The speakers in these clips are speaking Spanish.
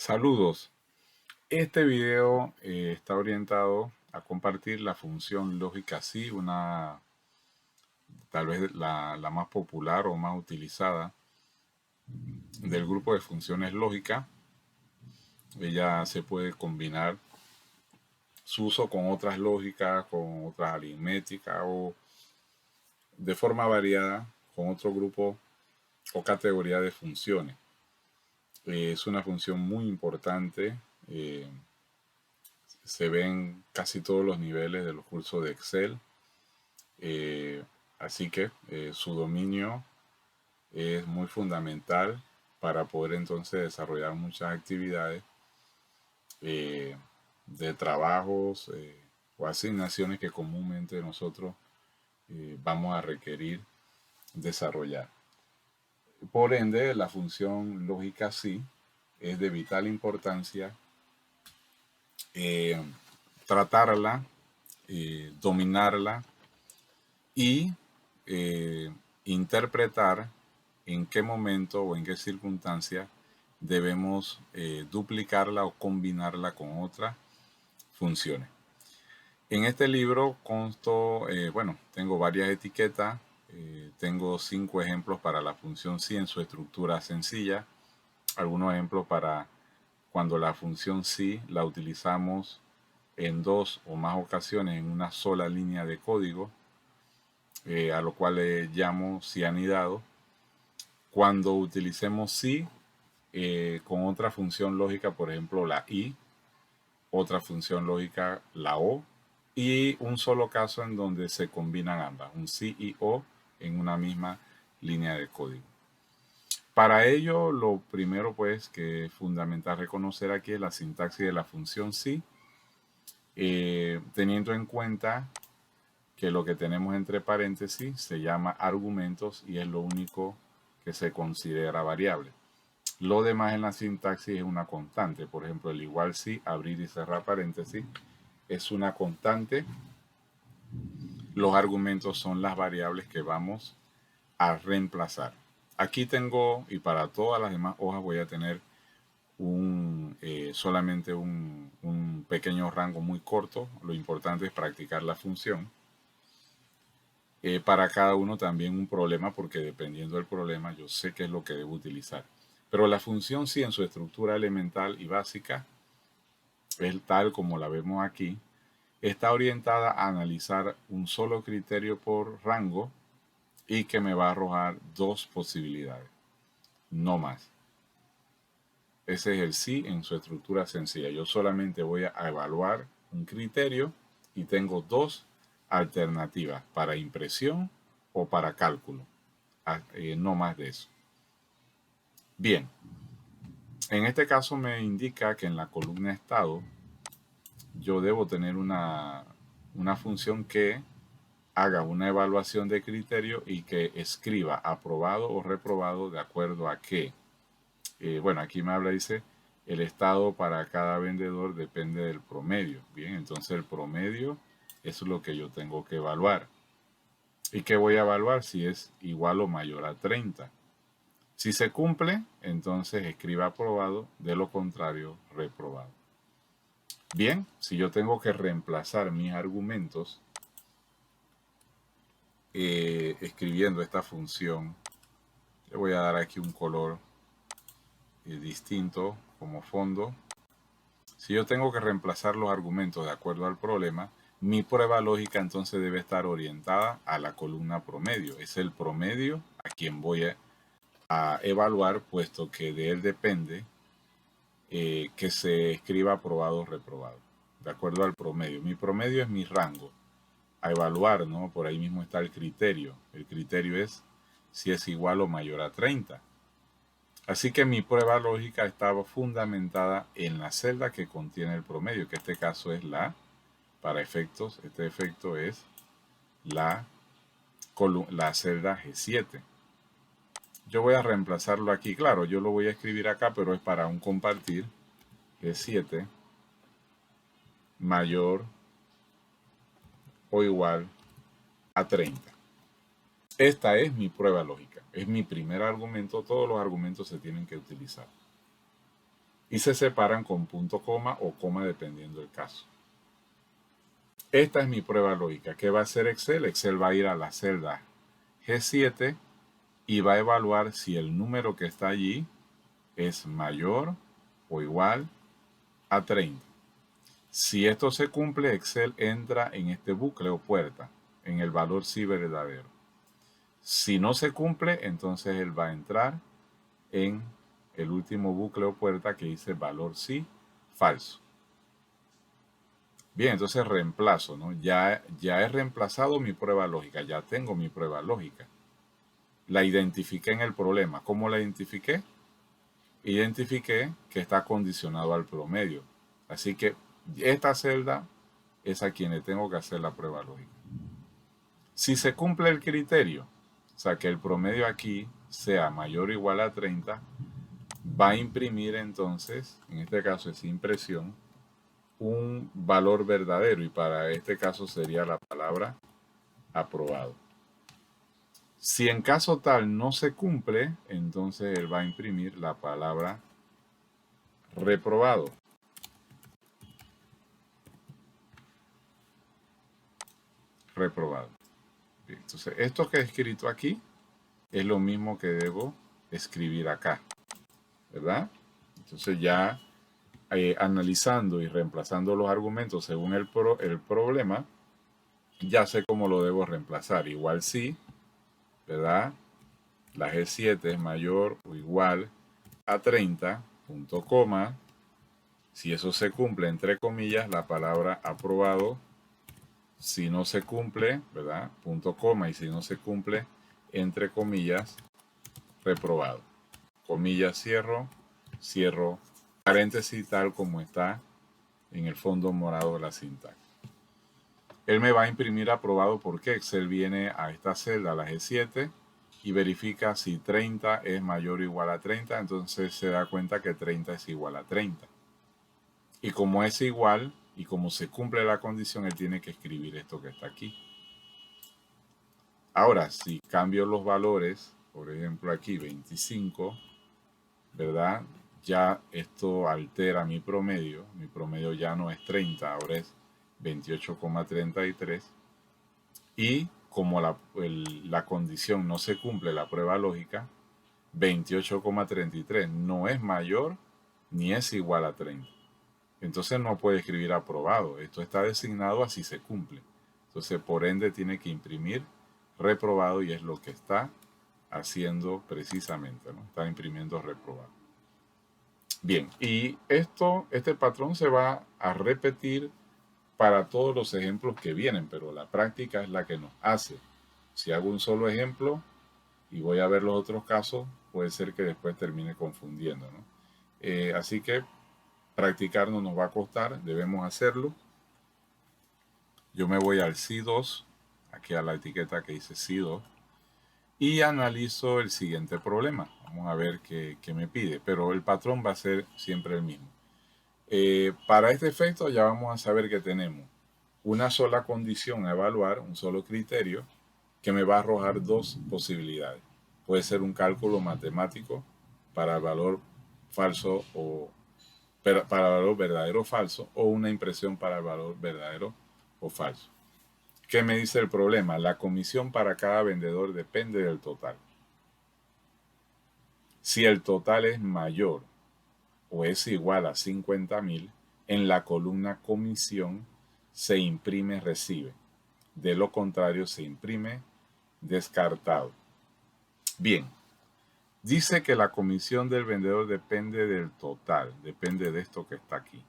Saludos. Este video está orientado a compartir la función lógica sí, tal vez la más popular o más utilizada del grupo de funciones lógicas. Ella se puede combinar su uso con otras lógicas, con otras aritméticas o de forma variada con otro grupo o categoría de funciones. Es una función muy importante. Se ven casi todos los niveles de los cursos de Excel. Eh, Así que su dominio es muy fundamental para poder entonces desarrollar muchas actividades eh, de trabajos o asignaciones que comúnmente nosotros vamos a requerir desarrollar. Por ende, la función lógica sí es de vital importancia eh, tratarla, dominarla y eh, interpretar en qué momento o en qué circunstancia debemos duplicarla o combinarla con otras funciones. En este libro tengo varias etiquetas, tengo 5 ejemplos para la función sí en su estructura sencilla, algunos ejemplos para cuando la función sí la utilizamos en 2 o más ocasiones en una sola línea de código, a lo cual le llamo si anidado. Cuando utilicemos si con otra función lógica, por ejemplo la i, otra función lógica la o, y un solo caso en donde se combinan ambas, un si y o en una misma línea de código. Para ello, lo primero pues que es fundamental reconocer aquí es la sintaxis de la función si, teniendo en cuenta que lo que tenemos entre paréntesis se llama argumentos y es lo único que se considera variable. Lo demás en la sintaxis es una constante. Por ejemplo, el igual si, abrir y cerrar paréntesis, es una constante. Los argumentos son las variables que vamos a reemplazar. Aquí tengo, y para todas las demás hojas voy a tener solamente un pequeño rango muy corto. Lo importante es practicar la función. Para cada uno también un problema, porque dependiendo del problema yo sé qué es lo que debo utilizar. Pero la función sí en su estructura elemental y básica, es tal como la vemos aquí, está orientada a analizar un solo criterio por rango y que me va a arrojar 2 posibilidades, no más. Ese es el sí en su estructura sencilla. Yo solamente voy a evaluar un criterio y tengo 2 alternativas para impresión o para cálculo. No más de eso. Bien, en este caso me indica que en la columna estado yo debo tener una función que haga una evaluación de criterio y que escriba aprobado o reprobado de acuerdo a qué. Bueno, aquí me habla, dice, el estado para cada vendedor depende del promedio. Bien, entonces el promedio es lo que yo tengo que evaluar. ¿Y qué voy a evaluar? Si es igual o mayor a 30. Si se cumple, entonces escriba aprobado, de lo contrario, reprobado. Bien, si yo tengo que reemplazar mis argumentos escribiendo esta función, le voy a dar aquí un color distinto como fondo. Si yo tengo que reemplazar los argumentos de acuerdo al problema, mi prueba lógica entonces debe estar orientada a la columna promedio. Es el promedio a quien voy a evaluar, puesto que de él depende que se escriba aprobado o reprobado, de acuerdo al promedio. Mi promedio es mi rango a evaluar, ¿no? Por ahí mismo está el criterio. El criterio es si es igual o mayor a 30. Así que mi prueba lógica estaba fundamentada en la celda que contiene el promedio, que en este caso es para efectos, este efecto es la, la celda G7. Yo voy a reemplazarlo aquí, claro, yo lo voy a escribir acá, pero es para un compartir G7 mayor o igual a 30. Esta es mi prueba lógica, es mi primer argumento, todos los argumentos se tienen que utilizar. y se separan con punto coma o coma dependiendo del caso. Esta es mi prueba lógica. ¿Qué va a hacer Excel? Excel va a ir a la celda G7 y va a evaluar si el número que está allí es mayor o igual a 30. Si esto se cumple, Excel entra en este bucle o puerta, en el valor sí verdadero. Si no se cumple, entonces él va a entrar en el último bucle o puerta que dice valor sí falso. Bien, entonces reemplazo, ¿no? Ya he reemplazado mi prueba lógica, ya tengo mi prueba lógica. La identifiqué en el problema. ¿Cómo la identifiqué? Identifiqué que está condicionado al promedio. Así que esta celda es a quien le tengo que hacer la prueba lógica. Si se cumple el criterio, o sea que el promedio aquí sea mayor o igual a 30, va a imprimir entonces, en este caso es impresión, un valor verdadero y para este caso sería la palabra aprobado. Si en caso tal no se cumple, entonces él va a imprimir la palabra reprobado. Reprobado. Bien, entonces esto que he escrito aquí es lo mismo que debo escribir acá, ¿verdad? Entonces ya analizando y reemplazando los argumentos según el problema, ya sé cómo lo debo reemplazar. Igual si, ¿verdad? La G7 es mayor o igual a 30, punto coma. Si eso se cumple, entre comillas, la palabra aprobado. Si no se cumple, ¿verdad? Punto coma. Y si no se cumple, entre comillas, reprobado. Comillas, cierro, cierro, paréntesis tal como está en el fondo morado de la sintaxis. Él me va a imprimir aprobado porque Excel viene a esta celda, a la G7, y verifica si 30 es mayor o igual a 30, entonces se da cuenta que 30 es igual a 30. Y como es igual, y como se cumple la condición, él tiene que escribir esto que está aquí. Ahora, si cambio los valores, por ejemplo aquí 25, ¿verdad? Ya esto altera mi promedio ya no es 30, ahora es 28,33 y como la condición no se cumple, la prueba lógica, 28,33 no es mayor ni es igual a 30. Entonces no puede escribir aprobado, esto está designado así se cumple. Entonces por ende tiene que imprimir reprobado y es lo que está haciendo precisamente, ¿no? Está imprimiendo reprobado. Bien, y este patrón se va a repetir para todos los ejemplos que vienen, pero la práctica es la que nos hace. Si hago un solo ejemplo y voy a ver los otros casos, puede ser que después termine confundiendo, ¿no? Así que practicar no nos va a costar, debemos hacerlo. Yo me voy al C2, aquí a la etiqueta que dice C2, y analizo el siguiente problema. Vamos a ver qué me pide, pero el patrón va a ser siempre el mismo. Para este efecto ya vamos a saber que tenemos una sola condición a evaluar, un solo criterio, que me va a arrojar dos posibilidades. Puede ser un cálculo matemático para el valor falso o para el valor verdadero o falso, o una impresión para el valor verdadero o falso. ¿Qué me dice el problema? La comisión para cada vendedor depende del total. Si el total es mayor o es igual a 50,000, en la columna comisión se imprime recibe. De lo contrario se imprime descartado. Bien, dice que la comisión del vendedor depende del total, depende de esto que está aquí.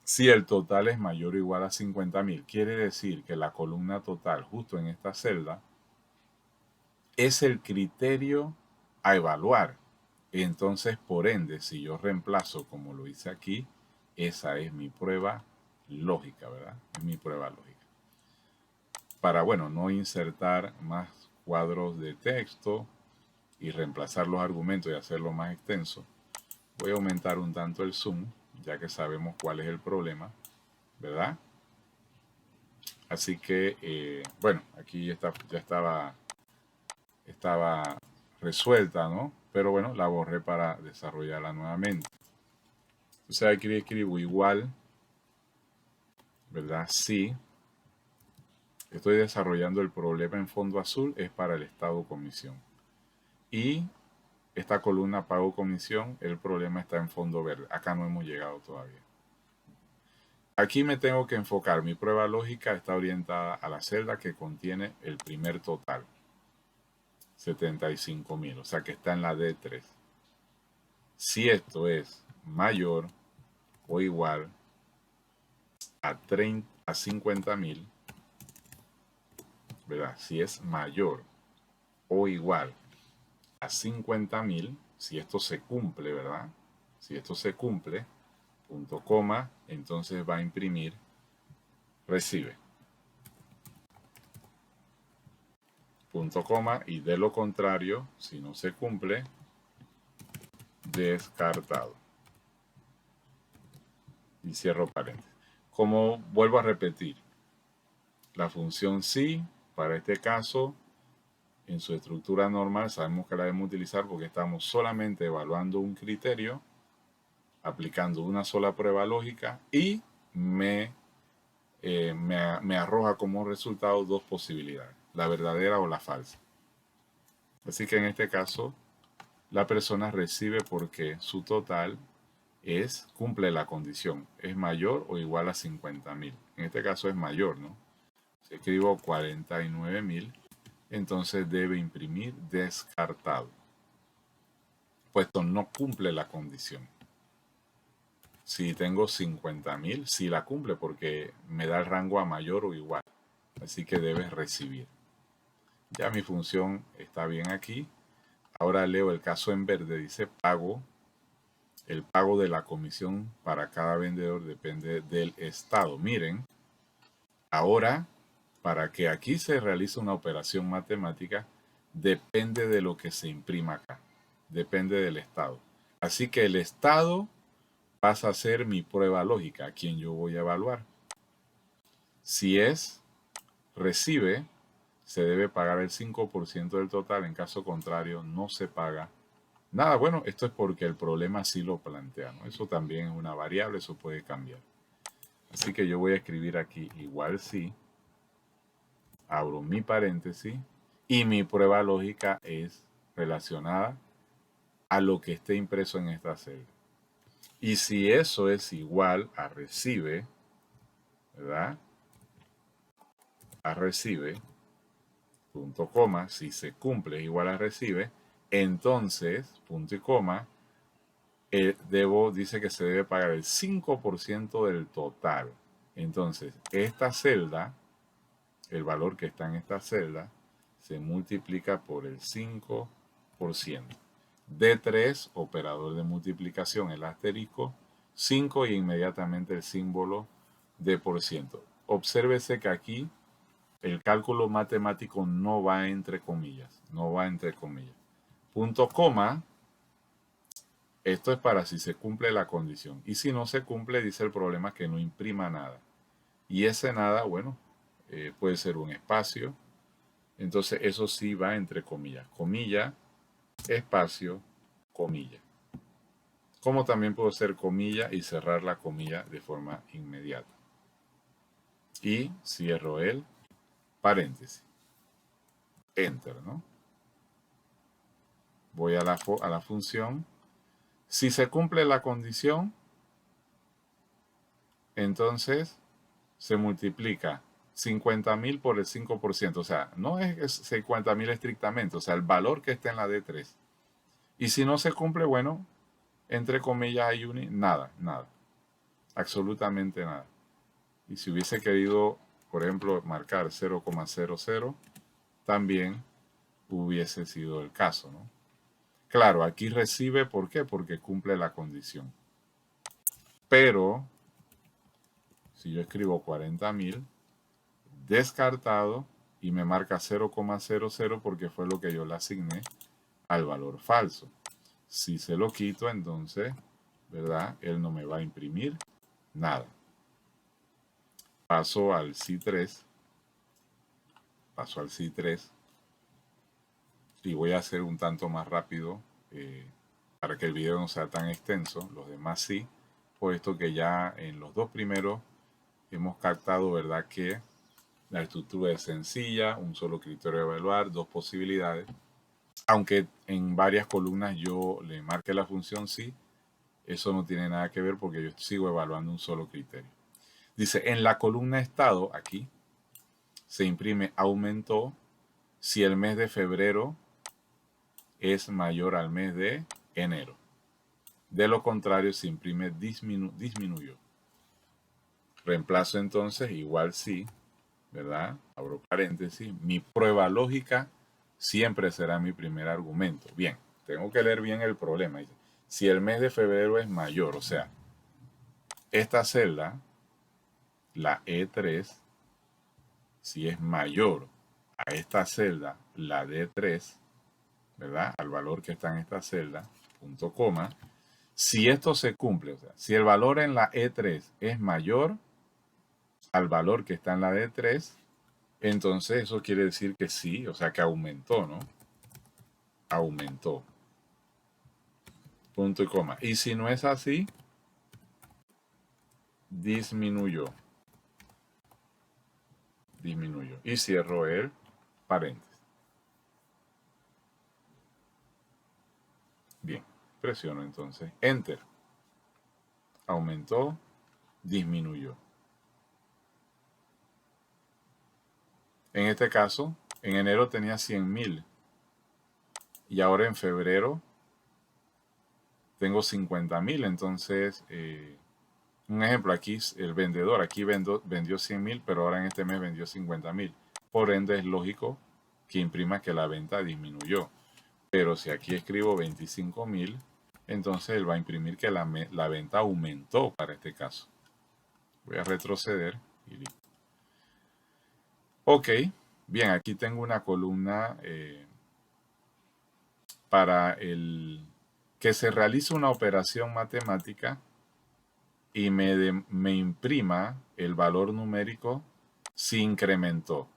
Si el total es mayor o igual a 50,000, quiere decir que la columna total justo en esta celda es el criterio a evaluar. Entonces, por ende, si yo reemplazo como lo hice aquí, esa es mi prueba lógica, ¿verdad? Es mi prueba lógica. Para, bueno, no insertar más cuadros de texto y reemplazar los argumentos y hacerlo más extenso, voy a aumentar un tanto el zoom, ya que sabemos cuál es el problema, ¿verdad? Así que, bueno, aquí ya estaba resuelta, ¿no? pero bueno, la borré para desarrollarla nuevamente. Entonces aquí escribo igual, ¿verdad? Sí. Estoy desarrollando el problema en fondo azul, es para el estado comisión. Y esta columna pago comisión, el problema está en fondo verde. Acá no hemos llegado todavía. Aquí me tengo que enfocar. Mi prueba lógica está orientada a la celda que contiene el primer total. 75.000, o sea que está en la D3. Si esto es mayor o igual a 50.000, ¿verdad? Si es mayor o igual a 50.000, si esto se cumple, ¿verdad? Si esto se cumple, punto coma, entonces va a imprimir recibe. Punto coma, y de lo contrario, si no se cumple, descartado. Y cierro paréntesis. Como vuelvo a repetir, la función sí, para este caso, en su estructura normal, sabemos que la debemos utilizar porque estamos solamente evaluando un criterio, aplicando una sola prueba lógica y me arroja como resultado dos posibilidades, la verdadera o la falsa. Así que en este caso, la persona recibe porque su total cumple la condición, es mayor o igual a 50.000. En este caso es mayor, ¿no? Si escribo 49.000, entonces debe imprimir descartado, puesto no cumple la condición. Si tengo 50.000, sí la cumple porque me da el rango a mayor o igual. Así que debe recibir. Ya mi función está bien aquí. Ahora leo el caso en verde, dice pago. El pago de la comisión para cada vendedor depende del estado. Miren, ahora, para que aquí se realice una operación matemática, depende de lo que se imprima acá. Depende del estado. Así que el estado pasa a ser mi prueba lógica, a quien yo voy a evaluar. Si recibe, se debe pagar el 5% del total. En caso contrario, no se paga nada. Bueno, esto es porque el problema sí lo plantea, ¿no? Eso también es una variable, eso puede cambiar. Así que yo voy a escribir aquí igual sí. Abro mi paréntesis y mi prueba lógica es relacionada a lo que esté impreso en esta celda. Y si eso es igual a recibe, ¿verdad? A recibe, punto coma, si se cumple igual a recibe, entonces, punto y coma, dice que se debe pagar el 5% del total. Entonces, esta celda, el valor que está en esta celda, se multiplica por el 5%. D3, operador de multiplicación, el asterisco, 5 y inmediatamente el símbolo de por ciento. Obsérvese que aquí el cálculo matemático no va entre comillas, no va entre comillas. Punto coma, esto es para si se cumple la condición. Y si no se cumple, dice el problema que no imprima nada. Y ese nada, bueno, puede ser un espacio. Entonces eso sí va entre comillas. Comilla, espacio, comilla. Como también puedo hacer comilla y cerrar la comilla de forma inmediata. Y cierro el paréntesis. Enter, ¿no? Voy a la función. Si se cumple la condición, entonces se multiplica 50.000 por el 5%. O sea, no es 50.000 estrictamente, o sea, el valor que está en la D3. Y si no se cumple, bueno, entre comillas hay nada, nada. Absolutamente nada. Y si hubiese querido, por ejemplo, marcar 0,00, también hubiese sido el caso, ¿no? Claro, aquí recibe, ¿por qué? Porque cumple la condición. Pero, si yo escribo 40.000, descartado, y me marca 0,00 porque fue lo que yo le asigné al valor falso. Si se lo quito, entonces, ¿verdad? Él no me va a imprimir nada. Paso al C3. Paso al C3. Y voy a hacer un tanto más rápido para que el video no sea tan extenso, los demás sí, puesto que ya en los dos primeros hemos captado, ¿verdad?, que la estructura es sencilla, un solo criterio de evaluar, dos posibilidades. Aunque en varias columnas yo le marque la función sí, eso no tiene nada que ver porque yo sigo evaluando un solo criterio. Dice, en la columna estado, aquí, se imprime aumentó si el mes de febrero es mayor al mes de enero. De lo contrario, se imprime disminuyó. Reemplazo entonces igual sí, ¿verdad? Abro paréntesis. Mi prueba lógica siempre será mi primer argumento. Bien, tengo que leer bien el problema. Dice, si el mes de febrero es mayor, o sea, esta celda, la E3, si es mayor a esta celda, la D3, ¿verdad? Al valor que está en esta celda, punto coma. Si esto se cumple, o sea, si el valor en la E3 es mayor al valor que está en la D3, entonces eso quiere decir que sí, o sea que aumentó, ¿no? Aumentó. Punto y coma. Y si no es así, disminuyó. Disminuyó. Y cierro el paréntesis. Bien, presiono entonces Enter. Aumentó, disminuyó. En este caso, en enero tenía 100.000 y ahora en febrero tengo 50.000. Entonces, un ejemplo, aquí el vendedor, aquí vendió 100.000, pero ahora en este mes vendió 50.000. Por ende, es lógico que imprima que la venta disminuyó. Pero si aquí escribo 25.000, entonces él va a imprimir que la venta aumentó para este caso. Voy a retroceder y listo. Ok, bien, aquí tengo una columna para el que se realice una operación matemática y me imprima el valor numérico si incrementó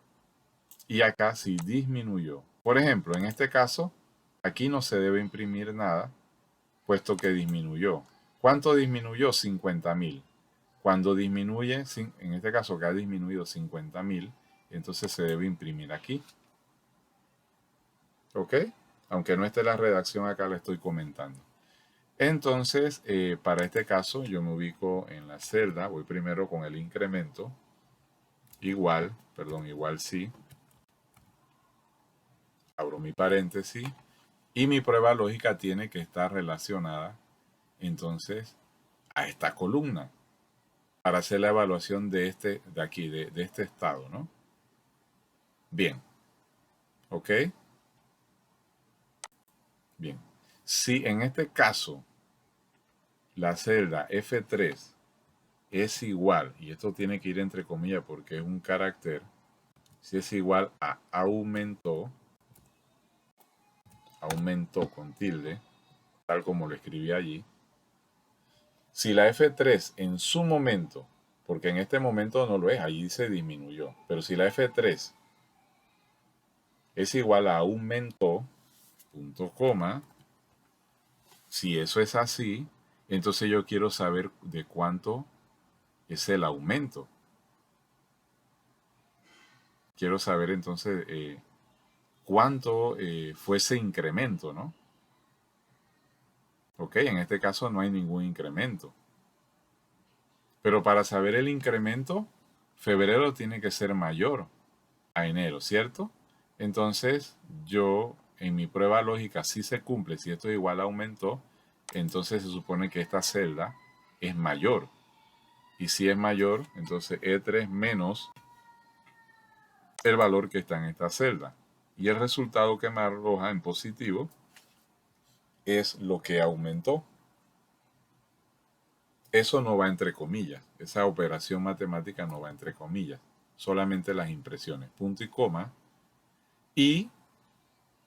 y acá si disminuyó. Por ejemplo, en este caso, aquí no se debe imprimir nada, puesto que disminuyó. ¿Cuánto disminuyó? 50.000. Cuando disminuye, en este caso que ha disminuido 50.000, entonces se debe imprimir aquí. ¿Ok? Aunque no esté la redacción acá, la estoy comentando. Entonces, para este caso, yo me ubico en la celda. Voy primero con el incremento. Igual sí. Abro mi paréntesis. Y mi prueba lógica tiene que estar relacionada, entonces, a esta columna para hacer la evaluación de aquí, de este estado, ¿no? Bien. ¿Ok? Bien. Si en este caso la celda F3 es igual, y esto tiene que ir entre comillas porque es un carácter, si es igual a aumentó con tilde, tal como lo escribí allí, si la F3 en su momento, porque en este momento no lo es, allí se disminuyó, pero si la F3 es igual a aumentó, punto coma, si eso es así, entonces yo quiero saber de cuánto es el aumento. Quiero saber entonces cuánto fue ese incremento, ¿no? Ok, en este caso no hay ningún incremento. Pero para saber el incremento, febrero tiene que ser mayor a enero, ¿cierto? Entonces yo en mi prueba lógica si se cumple, si esto igual aumentó, entonces se supone que esta celda es mayor. Y si es mayor, entonces E3 menos el valor que está en esta celda. Y el resultado que me arroja en positivo es lo que aumentó. Eso no va entre comillas. Esa operación matemática no va entre comillas. Solamente las impresiones. Punto y coma. Y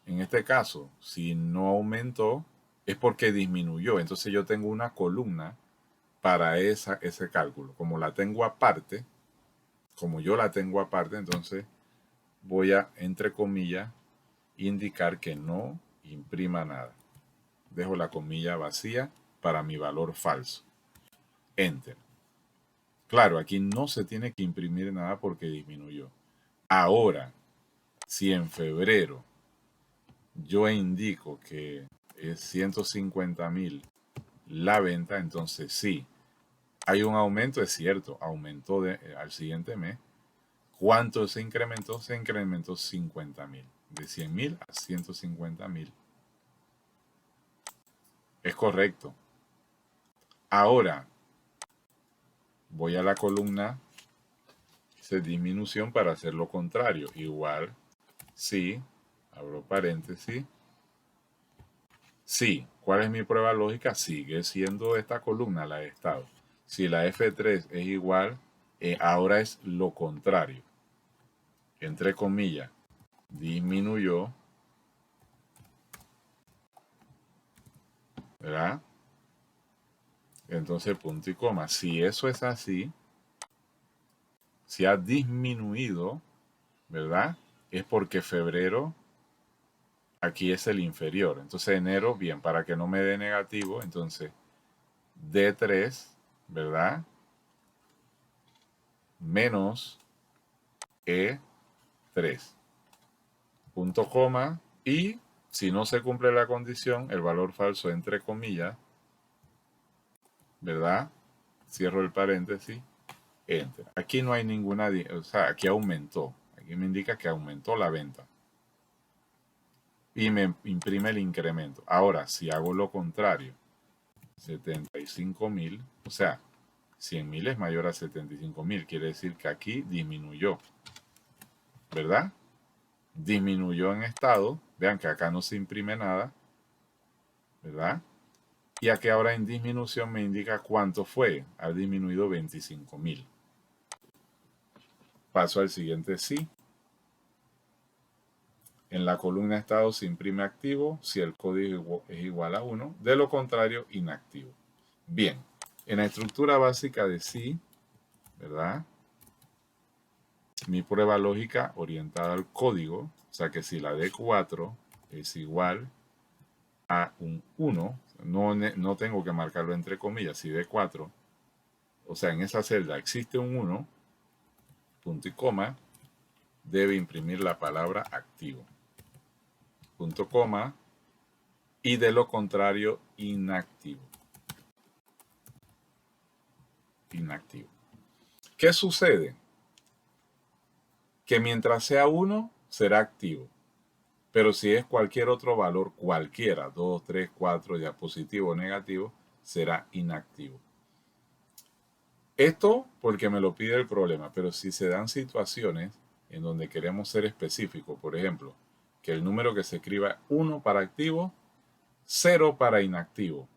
en este caso, si no aumentó, es porque disminuyó. Entonces yo tengo una columna para ese cálculo. Como la tengo aparte, como yo la tengo aparte, entonces voy a, entre comillas, indicar que no imprima nada. dejo la comilla vacía para mi valor falso. Enter. Claro, aquí no se tiene que imprimir nada porque disminuyó. Ahora, si en febrero yo indico que es 150.000 la venta, entonces sí, hay un aumento, es cierto, aumentó al siguiente mes. ¿Cuánto se incrementó? Se incrementó 50.000, de 100.000 a 150.000. Es correcto. Ahora, voy a la columna de disminución para hacer lo contrario. Igual, sí, abro paréntesis. Sí, ¿cuál es mi prueba lógica? Sigue siendo esta columna la de estado. Si la F3 es igual, ahora es lo contrario. Entre comillas, disminuyó, ¿verdad? Entonces, punto y coma. Si eso es así, si ha disminuido, ¿verdad? Es porque febrero aquí es el inferior. Entonces, enero, bien, para que no me dé negativo, entonces D3, ¿verdad? Menos E3. Punto coma. Y si no se cumple la condición, el valor falso entre comillas, ¿verdad? Cierro el paréntesis. Enter. Aquí no hay ninguna, o sea, aquí aumentó. Aquí me indica que aumentó la venta. Y me imprime el incremento. Ahora, si hago lo contrario, 75.000, o sea, 100.000 es mayor a 75.000, quiere decir que aquí disminuyó, ¿verdad? Disminuyó en estado, vean que acá no se imprime nada, ¿verdad? Y aquí ahora en disminución me indica cuánto fue, ha disminuido 25.000. Paso al siguiente sí. En la columna estado se imprime activo si el código es igual a 1, de lo contrario inactivo. Bien, en la estructura básica de sí, ¿verdad? Mi prueba lógica orientada al código, o sea que si la D4 es igual a un 1, no tengo que marcarlo entre comillas, si D4, o sea en esa celda existe un 1, punto y coma, debe imprimir la palabra activo. Punto coma, y de lo contrario inactivo. Inactivo. ¿Qué sucede? Que mientras sea 1, será activo. Pero si es cualquier otro valor, cualquiera, 2, 3, 4, ya positivo o negativo, será inactivo. Esto porque me lo pide el problema, pero si se dan situaciones en donde queremos ser específicos, por ejemplo, que el número que se escriba 1 para activo, 0 para inactivo,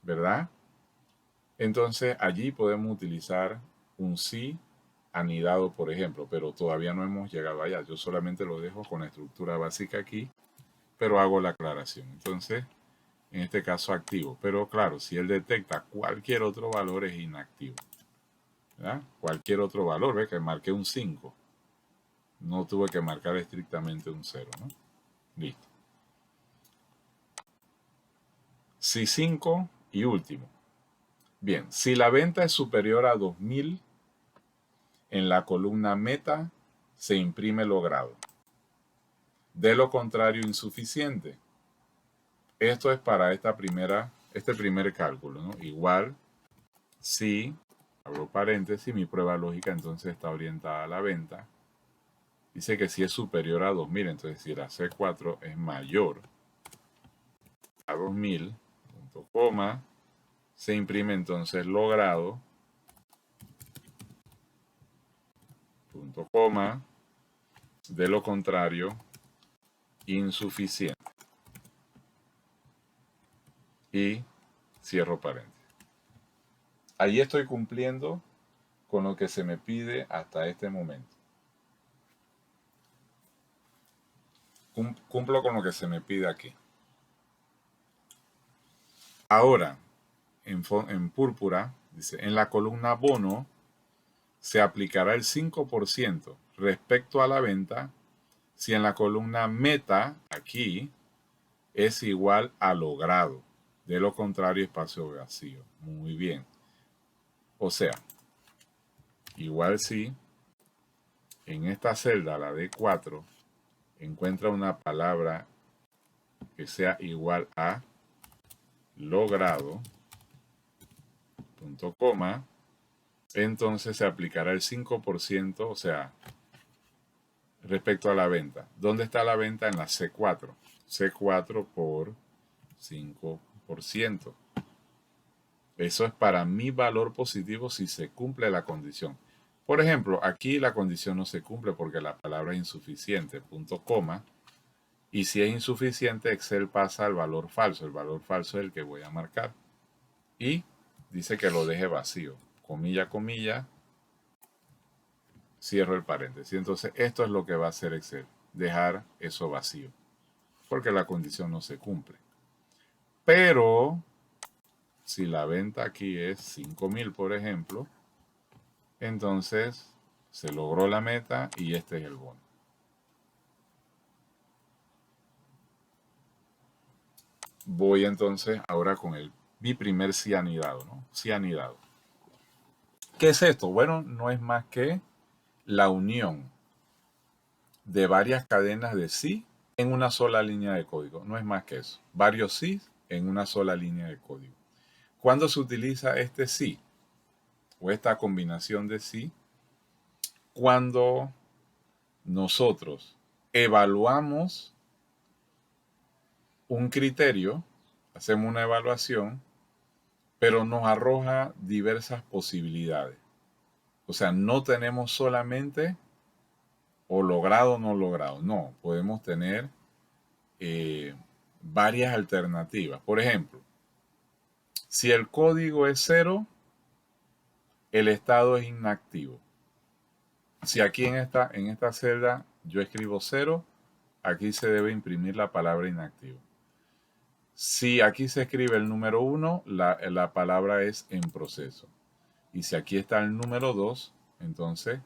¿verdad? Entonces allí podemos utilizar un sí anidado, por ejemplo, pero todavía no hemos llegado allá. Yo solamente lo dejo con la estructura básica aquí, pero hago la aclaración. Entonces, en este caso activo. Pero claro, si él detecta cualquier otro valor es inactivo. ¿Verdad? Cualquier otro valor, ¿ves? Que marqué un 5. No tuve que marcar estrictamente un 0, ¿no? Listo. Si 5 y último. Bien, si la venta es superior a 2.000, en la columna meta se imprime logrado. De lo contrario, insuficiente. Esto es para este primer cálculo, ¿no? Igual, si, abro paréntesis, mi prueba lógica entonces está orientada a la venta. Dice que si es superior a 2.000, entonces si la C4 es mayor a 2.000, punto coma, se imprime entonces logrado, punto coma, de lo contrario, insuficiente. Y cierro paréntesis. Allí estoy cumpliendo con lo que se me pide hasta este momento. Cumplo con lo que se me pide aquí. Ahora, en púrpura, dice, en la columna bono se aplicará el 5% respecto a la venta si en la columna meta, aquí, es igual a logrado. De lo contrario, espacio vacío. Muy bien. O sea, igual si en esta celda, la D4, encuentra una palabra que sea igual a logrado, punto coma, entonces se aplicará el 5%, o sea, respecto a la venta. ¿Dónde está la venta? En la C4. C4 por 5%. Eso es para mi valor positivo si se cumple la condición. Por ejemplo, aquí la condición no se cumple porque la palabra es insuficiente, punto coma. Y si es insuficiente, Excel pasa al valor falso. El valor falso es el que voy a marcar. Y dice que lo deje vacío. Comilla, comilla, cierro el paréntesis. Entonces, esto es lo que va a hacer Excel. Dejar eso vacío. Porque la condición no se cumple. Pero, si la venta aquí es 5,000, por ejemplo, entonces se logró la meta y este es el bono. Voy entonces ahora con mi primer cianidado, ¿no? Cianidado. ¿Qué es esto? Bueno, no es más que la unión de varias cadenas de sí en una sola línea de código. No es más que eso. Varios sí en una sola línea de código. ¿Cuándo se utiliza este sí? O esta combinación de sí. Cuando nosotros evaluamos un criterio, hacemos una evaluación, pero nos arroja diversas posibilidades. O sea, no tenemos solamente o logrado o no logrado. No, podemos tener varias alternativas. Por ejemplo, si el código es 0, el estado es inactivo. Si aquí en esta celda yo escribo 0, aquí se debe imprimir la palabra inactivo. Si aquí se escribe el número 1, la palabra es en proceso. Y si aquí está el número 2, entonces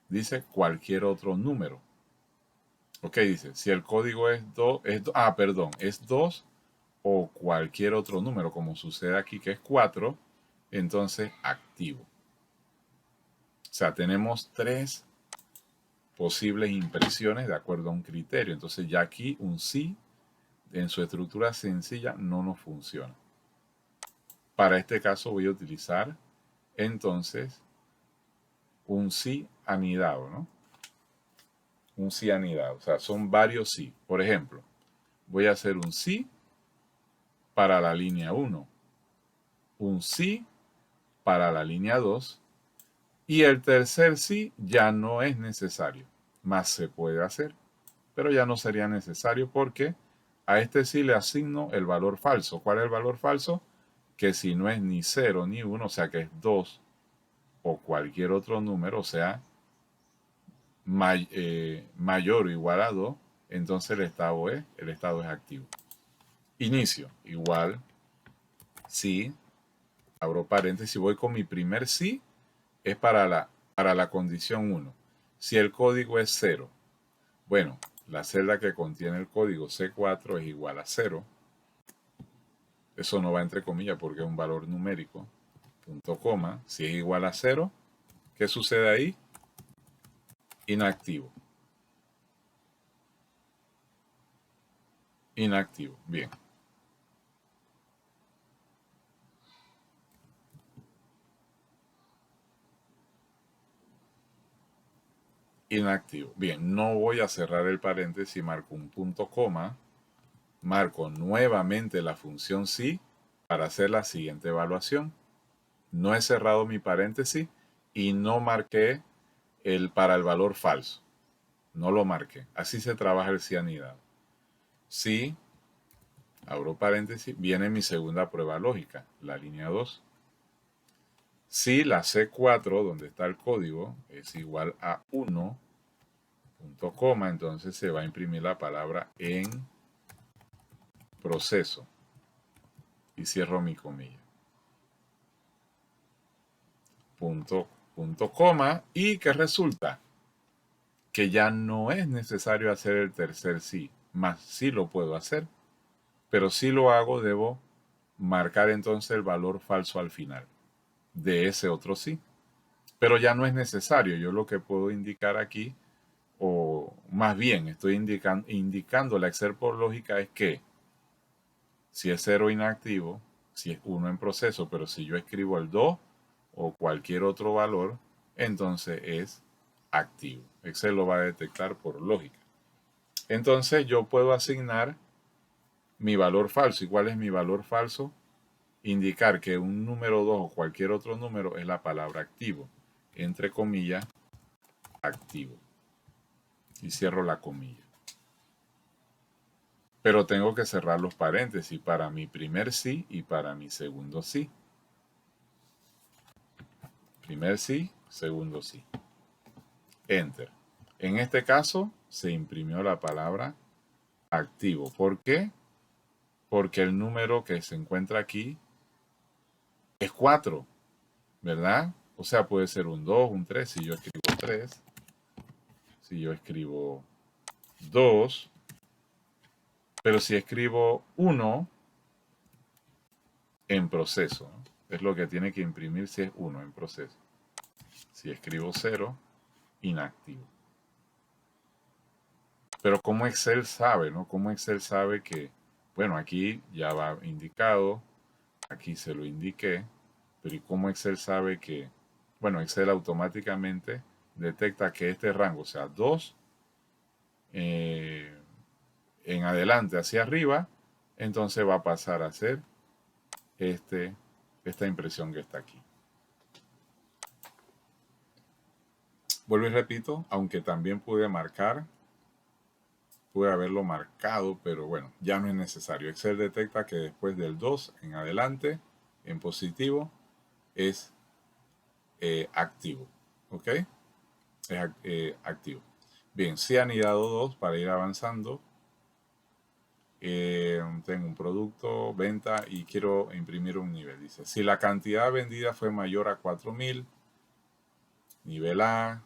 dice cualquier otro número. Ok, dice, si el código es 2, es 2 o cualquier otro número, como sucede aquí que es 4, entonces activo. O sea, tenemos 3 posibles impresiones de acuerdo a un criterio. Entonces ya aquí un sí en su estructura sencilla no nos funciona. Para este caso voy a utilizar entonces un sí anidado, ¿no? Un sí anidado. O sea, son varios sí. Por ejemplo, voy a hacer un sí para la línea 1, un sí para la línea 2 y el tercer sí ya no es necesario. Más se puede hacer, pero ya no sería necesario porque a este sí le asigno el valor falso. ¿Cuál es el valor falso? Que si no es ni 0 ni 1, o sea que es 2 o cualquier otro número, o sea, mayor o igual a 2, entonces el estado es activo. Inicio, igual, sí, abro paréntesis, voy con mi primer sí, es para la condición 1. Si el código es 0, bueno, la celda que contiene el código C4 es igual a 0. Eso no va entre comillas porque es un valor numérico. Punto coma. Si es igual a 0, ¿qué sucede ahí? Inactivo. Inactivo. Bien. Inactivo. Bien, no voy a cerrar el paréntesis, marco un punto coma, marco nuevamente la función sí para hacer la siguiente evaluación. No he cerrado mi paréntesis y no marqué para el valor falso. No lo marqué. Así se trabaja el sí anidado. Sí, abro paréntesis, viene mi segunda prueba lógica, la línea 2. Si la C4, donde está el código, es igual a 1, punto coma, entonces se va a imprimir la palabra en proceso. Y cierro mi comilla. Punto coma. ¿Y qué resulta? Que ya no es necesario hacer el tercer sí, más sí lo puedo hacer. pero si lo hago, debo marcar entonces el valor falso al final de ese otro sí. Pero ya no es necesario. Yo lo que puedo indicar aquí, o más bien estoy indicando la Excel por lógica, es que si es 0 inactivo, si es 1 en proceso, pero si yo escribo el 2 o cualquier otro valor, entonces es activo. Excel lo va a detectar por lógica. Entonces yo puedo asignar mi valor falso. ¿Y cuál es mi valor falso? Indicar que un número 2 o cualquier otro número es la palabra activo. Entre comillas, activo. Y cierro la comilla. Pero tengo que cerrar los paréntesis para mi primer sí y para mi segundo sí. Primer sí, segundo sí. Enter. En este caso se imprimió la palabra activo. ¿Por qué? Porque el número que se encuentra aquí es 4, ¿verdad? O sea, puede ser un 2, un 3. Si yo escribo 3, si yo escribo 2, pero si escribo 1 en proceso, ¿no? Es lo que tiene que imprimir si es 1 en proceso. Si escribo 0, inactivo. Pero como Excel sabe, ¿no? Como Excel sabe que, bueno, aquí ya va indicado, aquí se lo indiqué, pero ¿y cómo Excel sabe que, bueno, Excel automáticamente detecta que este rango, o sea, 2 en adelante hacia arriba, entonces va a pasar a ser esta impresión que está aquí. Vuelvo y repito, aunque también pude haberlo marcado, pero bueno, ya no es necesario. Excel detecta que después del 2 en adelante, en positivo, es activo. ¿Ok? Es activo. Bien, si anidado 2 para ir avanzando. Tengo un producto, venta y quiero imprimir un nivel. Dice, si la cantidad vendida fue mayor a 4.000, nivel A.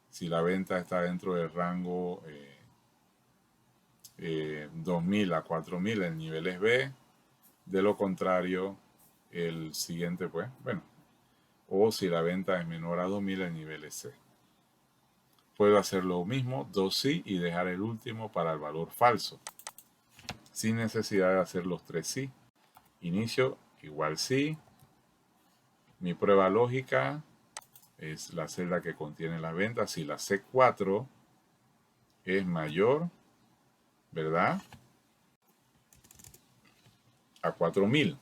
Si la venta está dentro del rango 2.000 a 4.000, el nivel es B. De lo contrario, el siguiente, pues, bueno, o si la venta es menor a 2.000, el nivel es C. Puedo hacer lo mismo, 2 sí, y dejar el último para el valor falso, sin necesidad de hacer los 3 sí. Inicio igual sí. Mi prueba lógica es la celda que contiene las ventas. Si la C4 es mayor, ¿verdad?, a 4.000.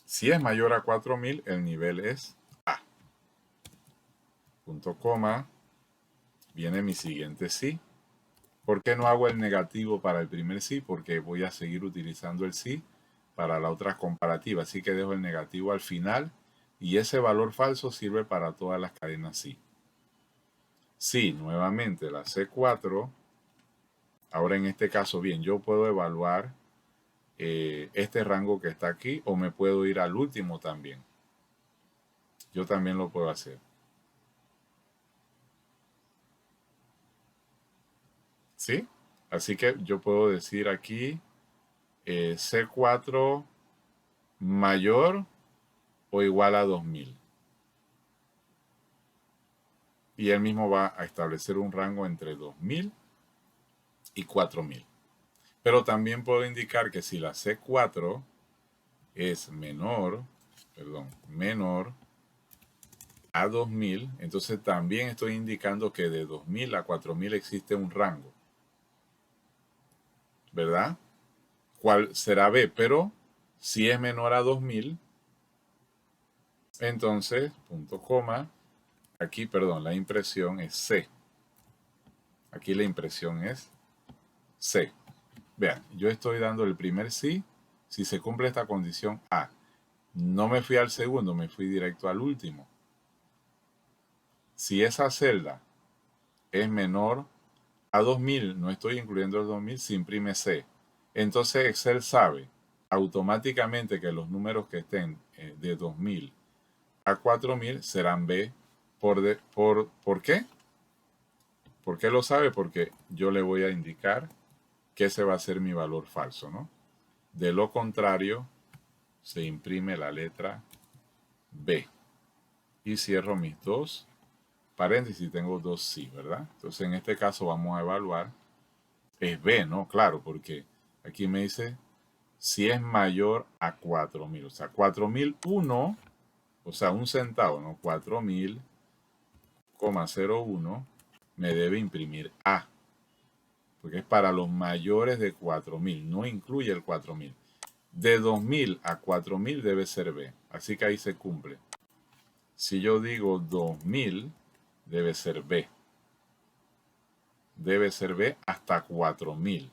Si es mayor a 4.000, el nivel es A. Punto coma. Viene mi siguiente sí. ¿Por qué no hago el negativo para el primer sí? Porque voy a seguir utilizando el sí para la otra comparativa. Así que dejo el negativo al final y ese valor falso sirve para todas las cadenas sí. Sí, nuevamente la C4. Ahora en este caso, bien, yo puedo evaluar este rango que está aquí o me puedo ir al último también. Yo también lo puedo hacer. ¿Sí? Así que yo puedo decir aquí C4 mayor o igual a 2.000. Y él mismo va a establecer un rango entre 2.000 y 4.000. Pero también puedo indicar que si la C4 es menor a 2.000, entonces también estoy indicando que de 2.000 a 4.000 existe un rango, ¿verdad? ¿Cuál será B? Pero si es menor a 2.000, entonces, punto coma, aquí, perdón, la impresión es C. Aquí la impresión es C. Vean, yo estoy dando el primer sí. Si se cumple esta condición A, no me fui al segundo, me fui directo al último. Si esa celda es menor a 2.000, no estoy incluyendo el 2.000, se imprime C. Entonces Excel sabe automáticamente que los números que estén de 2.000 a 4.000 serán B. ¿Por qué? ¿Por qué lo sabe? Porque yo le voy a indicar que ese va a ser mi valor falso, ¿no? De lo contrario, se imprime la letra B. Y cierro mis dos paréntesis, tengo dos sí, ¿verdad? Entonces en este caso vamos a evaluar, es B, ¿no? Claro, porque aquí me dice si es mayor a 4.000, o sea, 4.001, o sea, un centavo, ¿no? 4.000,01 me debe imprimir A, porque es para los mayores de 4.000, no incluye el 4.000. De 2.000 a 4.000 debe ser B, así que ahí se cumple. Si yo digo 2.000, debe ser B. Debe ser B hasta 4.000.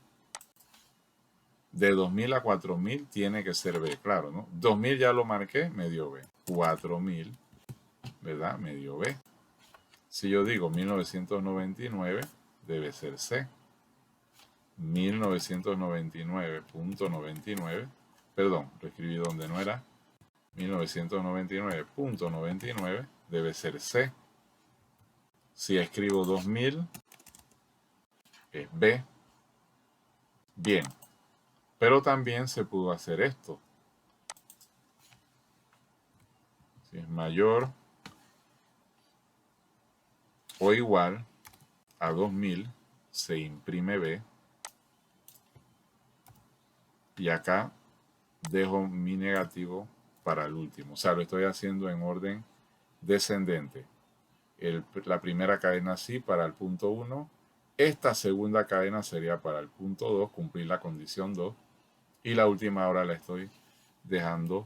De 2.000 a 4.000 tiene que ser B, claro, ¿no? 2.000 ya lo marqué, me dio B. 4.000, ¿verdad? Me dio B. Si yo digo 1999, debe ser C. 1999.99, perdón, lo escribí donde no era. 1999.99 debe ser C. Si escribo 2000, es B. Bien, pero también se pudo hacer esto. Si es mayor o igual a 2000, se imprime B. Y acá dejo mi negativo para el último. O sea, lo estoy haciendo en orden descendente. La primera cadena sí para el punto 1. Esta segunda cadena sería para el punto 2, cumplir la condición 2. Y la última ahora la estoy dejando,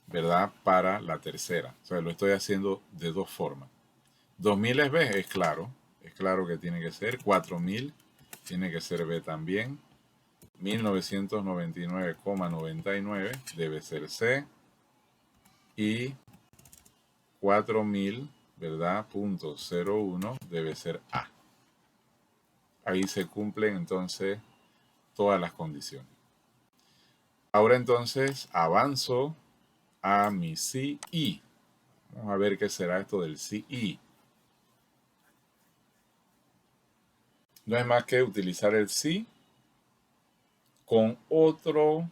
¿verdad?, para la tercera. O sea, lo estoy haciendo de dos formas. 2000 es B, es claro que tiene que ser. 4000 tiene que ser B también. 1999,99 debe ser C. Y 4000, ¿verdad?, punto 01 debe ser A. Ahí se cumplen entonces todas las condiciones. Ahora entonces avanzo a mi CI. Vamos a ver qué será esto del CI. No es más que utilizar el sí con otra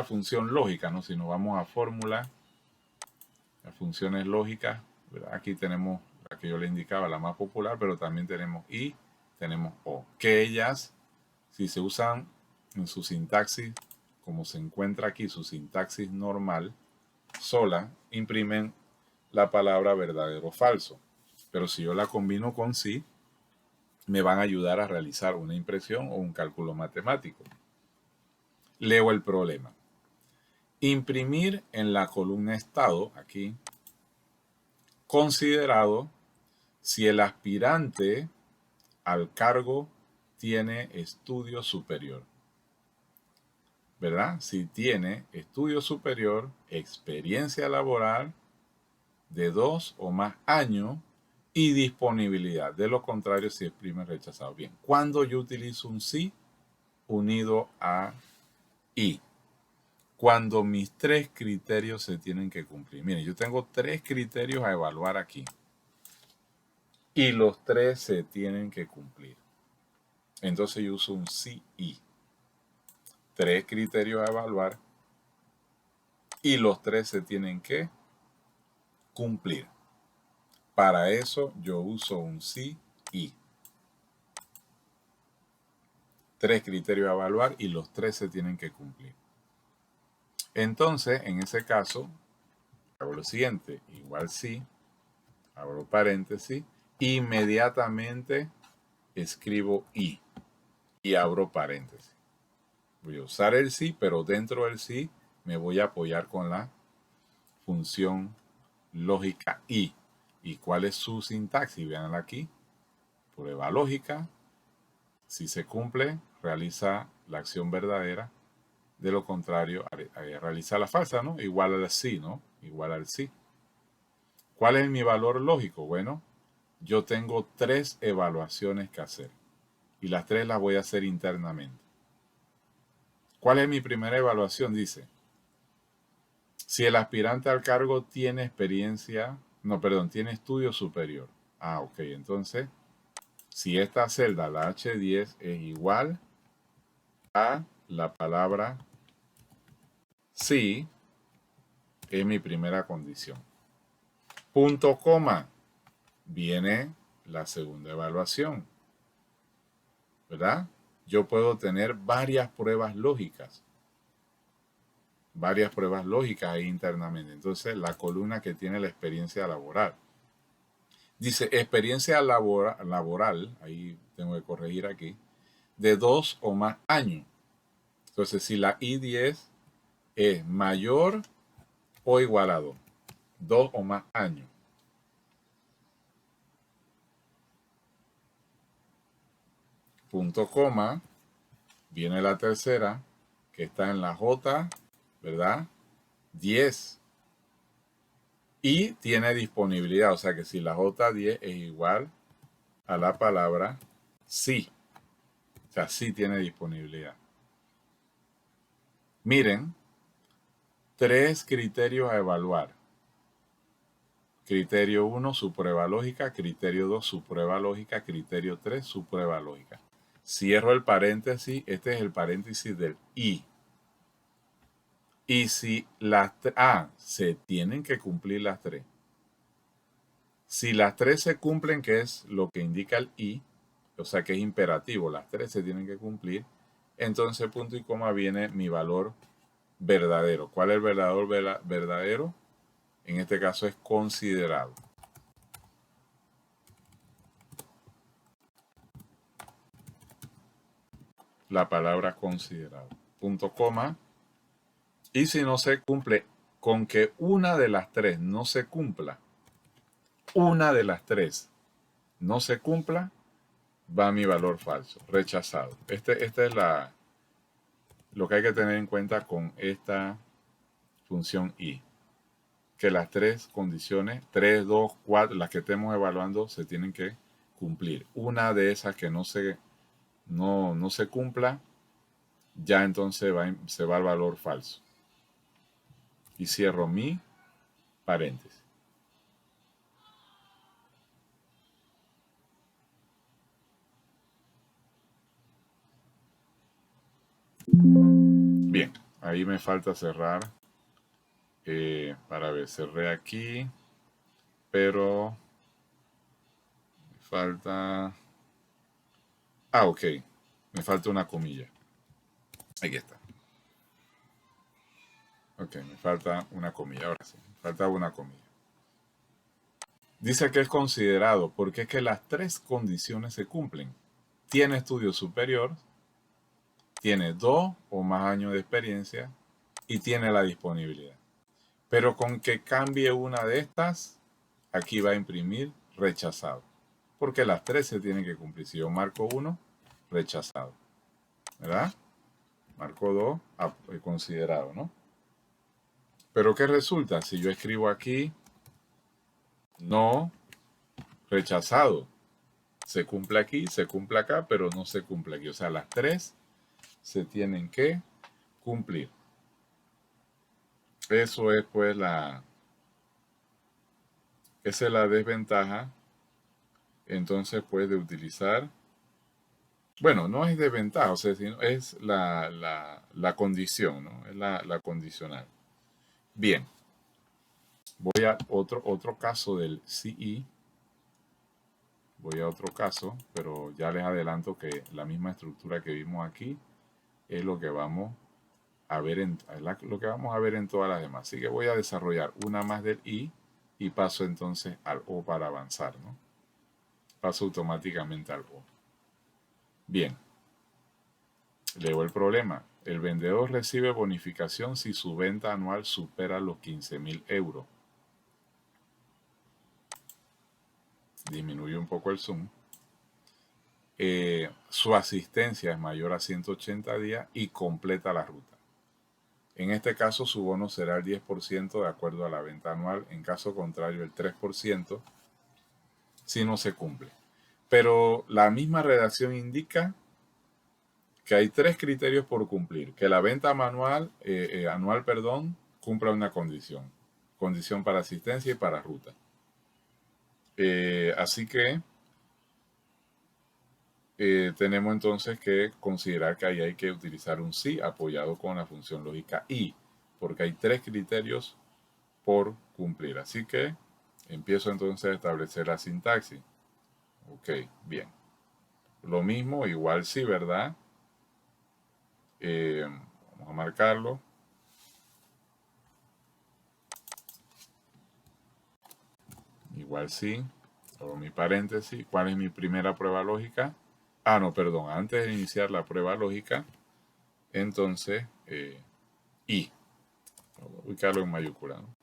función lógica, ¿no? Si nos vamos a fórmula, las funciones lógicas, ¿verdad? Aquí tenemos la que yo le indicaba, la más popular, pero también tenemos y, tenemos o, que ellas, si se usan en su sintaxis, como se encuentra aquí, su sintaxis normal, sola, imprimen la palabra verdadero o falso. Pero si yo la combino con sí, me van a ayudar a realizar una impresión o un cálculo matemático. Leo el problema. Imprimir en la columna estado, aquí, considerado si el aspirante al cargo tiene estudio superior. ¿Verdad? Si tiene estudio superior, experiencia laboral de 2 o más años y disponibilidad. De lo contrario, si exprime rechazado. Bien, cuando yo utilizo un sí unido a y, cuando mis tres criterios se tienen que cumplir. Miren, yo tengo tres criterios a evaluar aquí y los tres se tienen que cumplir. Entonces yo uso un sí y. Tres criterios a evaluar y los tres se tienen que cumplir. Para eso yo uso un sí y. Tres criterios a evaluar y los tres se tienen que cumplir. Entonces, en ese caso, hago lo siguiente. Igual sí, abro paréntesis, inmediatamente escribo y abro paréntesis. Voy a usar el sí, pero dentro del sí me voy a apoyar con la función lógica y. ¿Y cuál es su sintaxis? Veanla aquí. Prueba lógica. Si se cumple, realiza la acción verdadera. De lo contrario, realiza la falsa, ¿no? Igual al sí, ¿no? Igual al sí. ¿Cuál es mi valor lógico? Bueno, yo tengo tres evaluaciones que hacer. Y las tres las voy a hacer internamente. ¿Cuál es mi primera evaluación? Dice, si el aspirante al cargo tiene tiene estudio superior. Ok, entonces, si esta celda, la H10, es igual a la palabra sí, es mi primera condición. Punto coma, viene la segunda evaluación, ¿verdad? Yo puedo tener varias pruebas lógicas ahí internamente. Entonces, la columna que tiene la experiencia laboral. Dice, experiencia laboral, ahí tengo que corregir aquí, de 2 o más años. Entonces, si la I10 es mayor o igual a 2, 2 o más años. Punto coma, viene la tercera, que está en la J, ¿verdad? 10. Y tiene disponibilidad, o sea que si la J10 es igual a la palabra sí, o sea, sí tiene disponibilidad. Miren, 3 criterios a evaluar. Criterio 1, su prueba lógica. Criterio 2, su prueba lógica. Criterio 3, su prueba lógica. Cierro el paréntesis. Este es el paréntesis del I. Y si se tienen que cumplir las 3. Si las 3 se cumplen, que es lo que indica el I, o sea que es imperativo, las 3 se tienen que cumplir, entonces punto y coma viene mi valor verdadero. ¿Cuál es el valor verdadero? En este caso es considerado. La palabra considerado. Punto coma. Y si no se cumple, con que una de las 3 no se cumpla, una de las 3 no se cumpla, va mi valor falso, rechazado. Esta es lo que hay que tener en cuenta con esta función I. Que las 3 condiciones, 3, 2, 4, las que estemos evaluando, se tienen que cumplir. Una de esas que no se cumpla, ya entonces se va al valor falso. Y cierro mi paréntesis. Bien, ahí me falta cerrar. Para ver, cerré aquí, pero me falta... Ok, me falta una comilla. Aquí está. Ok, me falta una comilla, ahora sí, me falta una comilla. Dice que es considerado porque es que las 3 condiciones se cumplen. Tiene estudio superior, tiene 2 o más años de experiencia y tiene la disponibilidad. Pero con que cambie una de estas, aquí va a imprimir rechazado. Porque las 3 se tienen que cumplir. Si yo marco 1, rechazado. ¿Verdad? Marco 2, considerado, ¿no? Pero ¿qué resulta? Si yo escribo aquí, no, rechazado. Se cumple aquí, se cumple acá, pero no se cumple aquí. O sea, las 3 se tienen que cumplir. Eso es pues esa es la desventaja entonces pues de utilizar, bueno, no es desventaja, o sea, sino es la condición, ¿no? Es la condicional. Bien, voy a otro caso del CI, voy a otro caso, pero ya les adelanto que la misma estructura que vimos aquí es lo que vamos a ver lo que vamos a ver en todas las demás. Así que voy a desarrollar una más del I y paso entonces al O para avanzar, ¿no? Paso automáticamente al O. Bien, leo el problema. El vendedor recibe bonificación si su venta anual supera los 15.000 euros. Disminuye un poco el zoom. Su asistencia es mayor a 180 días y completa la ruta. En este caso, su bono será el 10% de acuerdo a la venta anual. En caso contrario, el 3% si no se cumple. Pero la misma redacción indica que hay 3 criterios por cumplir. Que la venta anual, cumpla una condición. Condición para asistencia y para ruta. Así que tenemos entonces que considerar que ahí hay que utilizar un sí apoyado con la función lógica y, porque hay tres criterios por cumplir. Así que empiezo entonces a establecer la sintaxis. Ok, bien. Lo mismo, igual sí, ¿verdad? Vamos a marcarlo. Igual sí. Abro mi paréntesis. ¿Cuál es mi primera prueba lógica? Ah, no, perdón. Antes de iniciar la prueba lógica, entonces, y. Voy a ubicarlo en mayúscula, ¿no?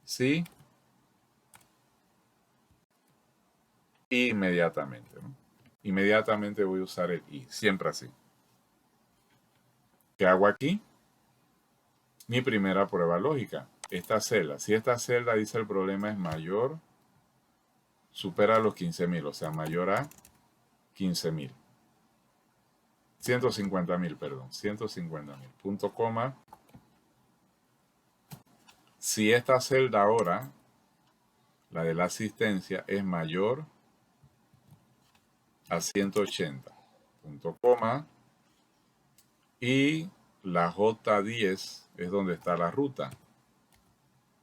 Sí, inmediatamente, ¿no? Inmediatamente voy a usar el y. Siempre así. ¿Qué hago aquí? Mi primera prueba lógica. Esta celda. Si esta celda dice el problema es mayor, supera los 15.000, o sea, mayor a 15.000. 150.000, perdón. 150.000. Punto coma. Si esta celda ahora, la de la asistencia, es mayor a 180. Punto coma. Y la J10 es donde está la ruta.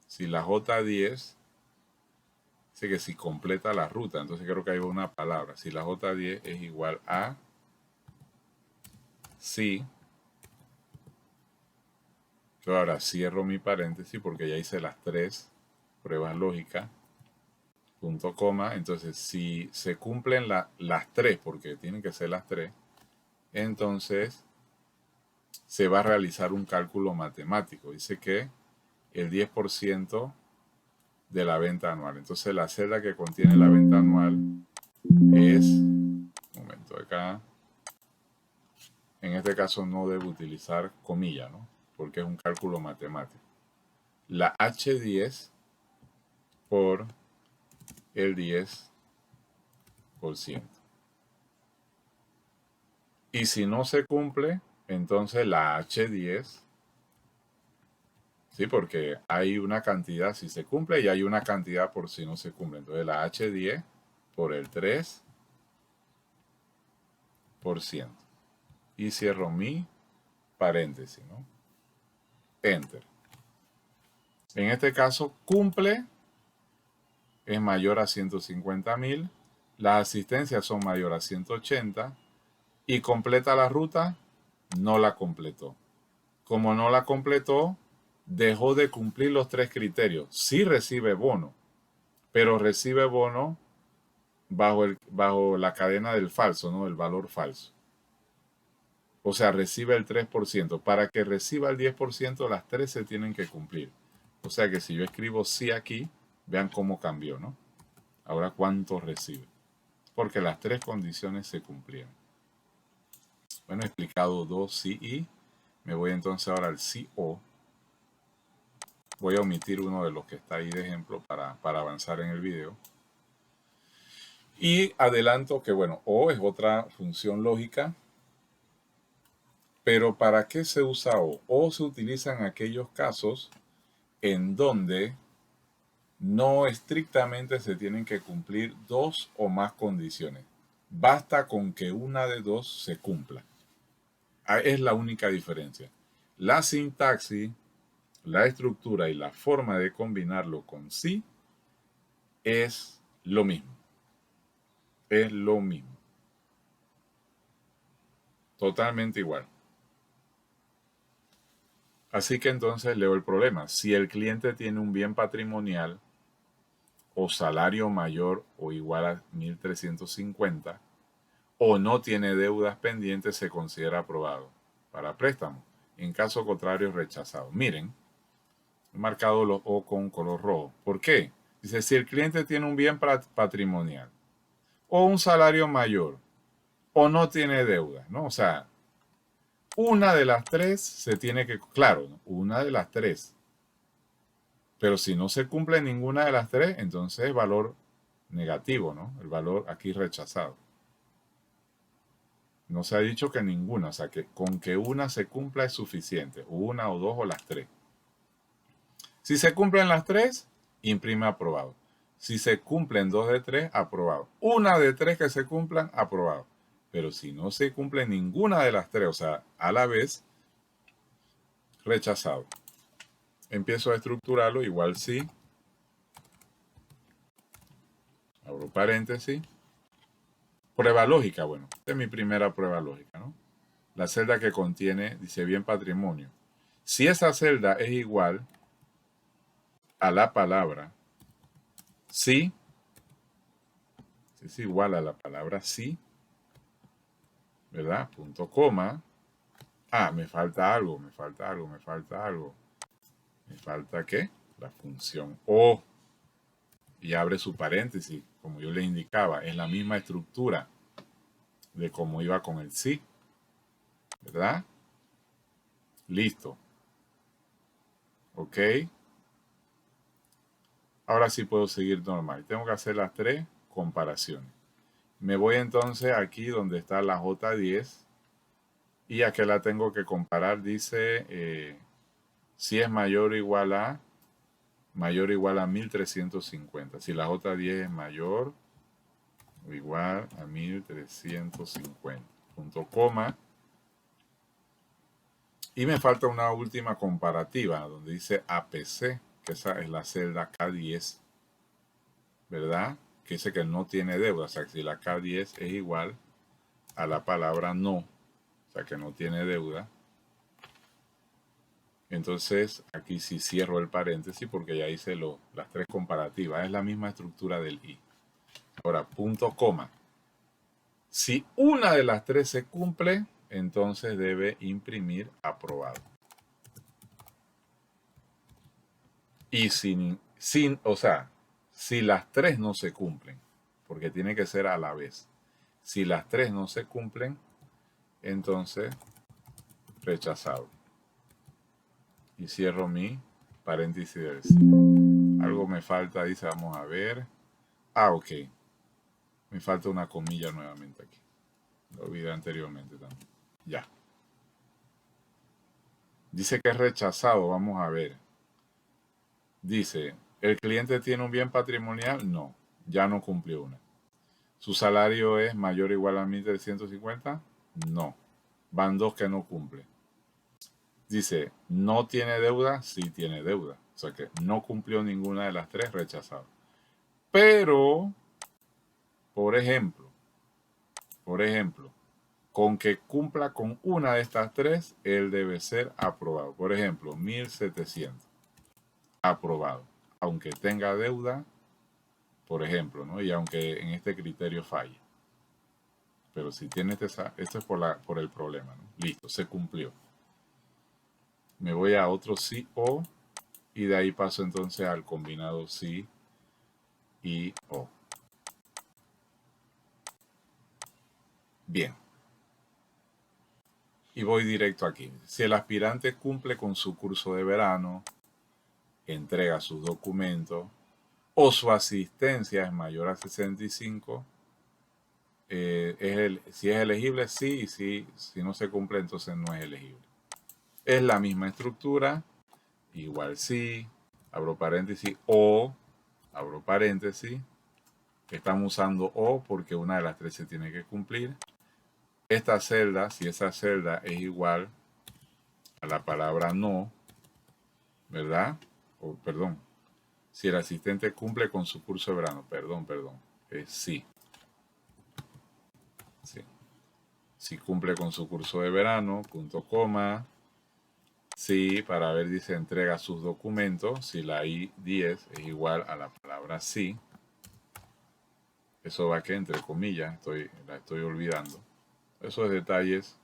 Si la J10, dice que si completa la ruta, entonces creo que hay una palabra. Si la J10 es igual a sí, yo ahora cierro mi paréntesis porque ya hice las tres pruebas lógicas, punto coma. Entonces, si se cumplen las tres, porque tienen que ser las tres, entonces se va a realizar un cálculo matemático. Dice que el 10% de la venta anual. Entonces, la celda que contiene la venta anual es, un momento acá, en este caso no debo utilizar comillas, ¿no? Porque es un cálculo matemático. La H10 por el 10%. Y si no se cumple, entonces la H10, sí, porque hay una cantidad si se cumple y hay una cantidad por si no se cumple. Entonces la H10 por el 3%. Y cierro mi paréntesis, ¿no? Enter. En este caso, cumple es mayor a 150.000, las asistencias son mayor a 180 y completa la ruta, no la completó. Como no la completó, dejó de cumplir los tres criterios. Sí recibe bono, pero recibe bono bajo la cadena del falso, ¿no? El valor falso. O sea, recibe el 3%. Para que reciba el 10%, las tres se tienen que cumplir. O sea que si yo escribo sí aquí, vean cómo cambió, ¿no? Ahora, ¿cuánto recibe? Porque las tres condiciones se cumplieron. Bueno, he explicado dos sí y. Me voy entonces ahora al sí o. Voy a omitir uno de los que está ahí de ejemplo para avanzar en el video. Y adelanto que, bueno, o es otra función lógica. Pero ¿para qué se usa o? O se utiliza en aquellos casos en donde no estrictamente se tienen que cumplir dos o más condiciones. Basta con que una de dos se cumpla. Es la única diferencia. La sintaxis, la estructura y la forma de combinarlo con sí es lo mismo. Es lo mismo. Totalmente igual. Así que entonces leo el problema. Si el cliente tiene un bien patrimonial o salario mayor o igual a 1.350 o no tiene deudas pendientes, se considera aprobado para préstamo. En caso contrario, rechazado. Miren, he marcado los O con color rojo. ¿Por qué? Dice, si el cliente tiene un bien patrimonial o un salario mayor o no tiene deudas, ¿no? O sea, una de las tres se tiene que, claro, ¿no? Una de las tres. Pero si no se cumple ninguna de las tres, entonces es valor negativo, ¿no? El valor aquí rechazado. No se ha dicho que ninguna, o sea, que con que una se cumpla es suficiente, una o dos o las tres. Si se cumplen las tres, imprime aprobado. Si se cumplen 2 de 3, aprobado. Una de 3 que se cumplan, aprobado. Pero si no se cumple ninguna de las 3, o sea, a la vez, rechazado. Empiezo a estructurarlo, igual sí. Abro paréntesis. Prueba lógica, bueno, esta es mi primera prueba lógica, ¿no? La celda que contiene, dice bien patrimonio. Si esa celda es igual a la palabra sí, si es igual a la palabra sí, ¿verdad? Punto coma. Ah, me falta algo, me falta algo, me falta algo. ¿Me falta qué? La función o. Y abre su paréntesis, como yo le indicaba, es la misma estructura de cómo iba con el sí, ¿verdad? Listo. ¿Ok? Ahora sí puedo seguir normal. Tengo que hacer las 3 comparaciones. Me voy entonces aquí donde está la J10 y aquí la tengo que comparar. Dice si es mayor o igual a 1350. Si la J10 es mayor o igual a 1350. Punto coma. Y me falta una última comparativa donde dice APC, que esa es la celda K10, ¿verdad? Que dice que no tiene deuda. O sea, que si la K10 es igual a la palabra no, o sea, que no tiene deuda, entonces aquí sí cierro el paréntesis porque ya hice las 3 comparativas. Es la misma estructura del I. Ahora, punto coma. Si una de las 3 se cumple, entonces debe imprimir aprobado. Y o sea, si las 3 no se cumplen, porque tiene que ser a la vez. Si las 3 no se cumplen, entonces rechazado. Y cierro mi paréntesis del sí. Algo me falta, dice, vamos a ver. Ah, ok. Me falta una comilla nuevamente aquí. Lo olvidé anteriormente también. Ya. Dice que es rechazado, vamos a ver. Dice, ¿el cliente tiene un bien patrimonial? No, ya no cumplió una. ¿Su salario es mayor o igual a 1350? No. Van 2 que no cumple. Dice, ¿no tiene deuda? Sí tiene deuda. O sea que no cumplió ninguna de las 3, rechazado. Pero, por ejemplo, con que cumpla con una de estas 3, él debe ser aprobado. Por ejemplo, 1700, aprobado. Aunque tenga deuda, por ejemplo, ¿no? Y aunque en este criterio falle. Pero si tiene esto es por el problema, ¿no? Listo, se cumplió. Me voy a otro sí o y de ahí paso entonces al combinado sí y o. Bien. Y voy directo aquí. Si el aspirante cumple con su curso de verano, entrega sus documentos o su asistencia es mayor a 65, si es elegible, sí, y si no se cumple, entonces no es elegible. Es la misma estructura, igual sí, abro paréntesis, o, abro paréntesis, estamos usando o porque una de las 3 se tiene que cumplir. Esta celda, si esa celda es igual a la palabra no, ¿verdad? O perdón, si el asistente cumple con su curso de verano, perdón, es sí. Sí. Si cumple con su curso de verano, punto coma. Sí, para ver, dice, entrega sus documentos. Si la I10 es igual a la palabra sí. Eso va que entre comillas, la estoy olvidando. Esos detalles